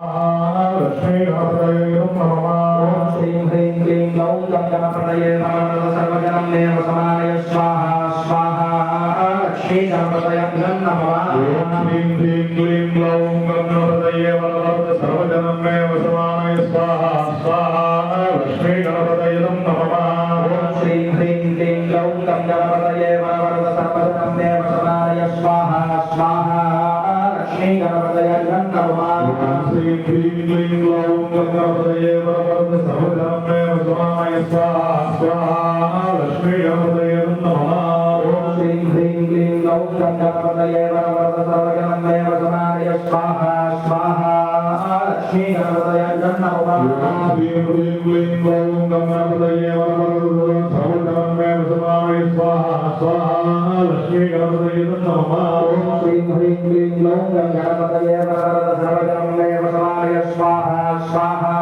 लक्ष्मी गणपतये नमः। ओम श्रीं ह्रीं क्लीं ग्लौं गणपतये नमः। सर्वजनं देव समानय स्वाहा स्वाहा। लक्ष्मी गणपतये नमः। ओम श्रीं ह्रीं क्लीं ग्लौं गणपतये नमः। सर्वजनं देव समानय स्वाहा स्वाहा। लक्ष्मी गणपतये नमः। ओम श्रीं ह्रीं क्लीं ग्लौं गणपतये नमः। सर्वजनं देव समानय स्वाहा स्वाहा। लक्ष्मी गणपतये नमः। श्रीं ह्रीं क्लीं ग्लौं गणपतये नमः। सर्वजनं देव समानय स्वाहा स्वाहा। लक्ष्मी गणपतये नमः। ओम श्रीं ह्रीं क्लीं ग्लौं गणपतये नमः। सर्वजनं देव समानय स्वाहा स्वाहा। लक्ष्मी गणपतये नमः। श्रीं ह्रीं क्लीं ग्लौं गणपतये नमः। सर्वजनं देव समानय स्वाहा स्वाहा। लक्ष्मी गणपतये नमः। ओम श्रीं ह्रीं क्लीं ग्लौं गणपतये नमः। सर्वजनं देव समानय स्वाहा स्वाहा।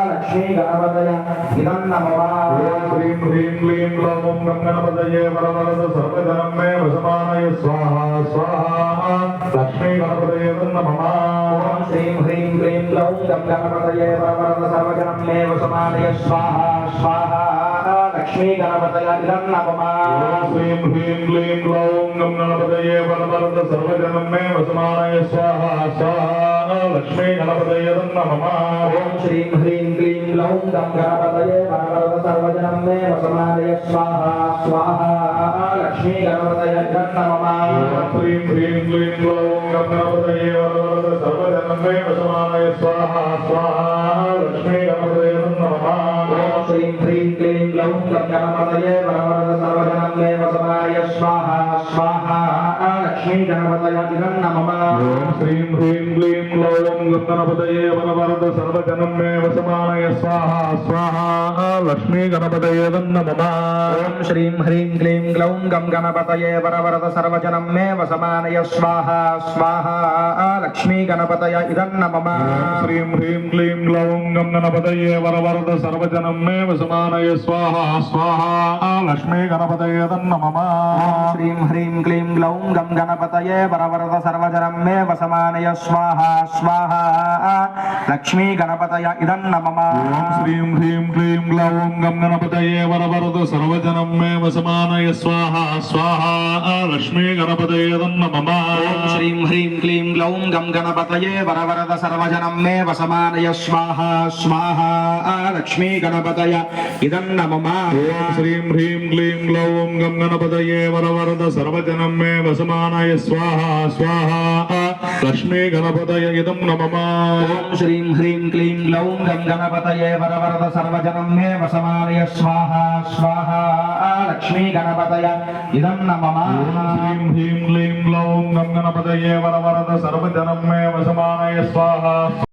लक्ष्मी गणपतये नमः। श्रीं ह्रीं क्लीं ग्लौं गणपतये नमः। सर्वजनं देव समानय स्वाहा स्वाहा। लक्ष्मी गणपतये नमः। ओम श्रीं ह्रीं क्लीं ग्लौं गणपतये नमः। सर्वजनं देव समानय स्वाहा स्वाहा। लक्ष्मी गणपतये नमः। श्रीं ह्रीं क्लीं ग्लौं गणपतये नमः। सर्वजनं देव समानय स्वाहा स्वाहा। लक्ष्मी गणपतये नमः। ओम श्रीं ह्रीं क्लीं ग्लौं गणपतये नमः। सर्वजनं देव समानय स्वाहा स्वाहा। लक्ष्मी गणपतये नमः। श्रीं ह्रीं क्लीं ग्लौं गणपतये नमः। सर्वजनं देव समानय स्वाहा स्वाहा। लक्ष्मी गणपतये नमः। ओम श्रीं ह्रीं क्लीं ग्लौं गणपतये नमः। सर्वजनं देव समानय स्वाहा स्वाहा। लक्ष्मी गणपतये नमः। श्रीं ह्रीं क्लीं ग्लौं गणपतये नमः। सर्वजनं देव समानय स्वाहा स्वाहा। लक्ष्मी गणपतये नमः। ओम श्रीं ह्रीं क्लीं ग्लौं गणपतये नमः। सर्वजनं देव समानय स्वाहा स्वाहा। लक्ष्मी गणपतये नमः। श्रीं ह्रीं क्लीं ग्लौं गणपतये नमः। सर्वजनं देव समानय स्वाहा स्वाहा। लक्ष्मी गणपतये नमः। श्रीं ह्रीं क्लीं ग्लौं गणपतये नमः। सर्वजनं देव समानय स्वाहा स्वाहा। लक्ष्मी गणपतये नमः। श्रीं ह्रीं क्लीं ग्लौं गणपतये नमः। सर्वजनं देव समानय स्वाहा स्वाहा। लक्ष्मी गणपतये नमः। श्रीं ह्रीं क्लीं ग्लौं गणपतये नमः। सर्वजनं देव समानय स्वाहा स्वाहा। लक्ष्मी गणपतये नमः। श्रीं ह्रीं क्लीं ग्लौं गणपतये नमः। सर्वजनं देव समानय स्वाहा स्वाहा। लक्ष्मी गणपतये नमः। ओम श्रीं ह्रीं क्लीं ग्लौं गणपतये नमः। सर्वजनं देव समानय स्वाहा स्वाहा। लक्ष्मी गणपतये नमः। श्रीं ह्रीं क्लीं ग्लौं गणपतये नमः। सर्वजनं देव समानय स्वाहा।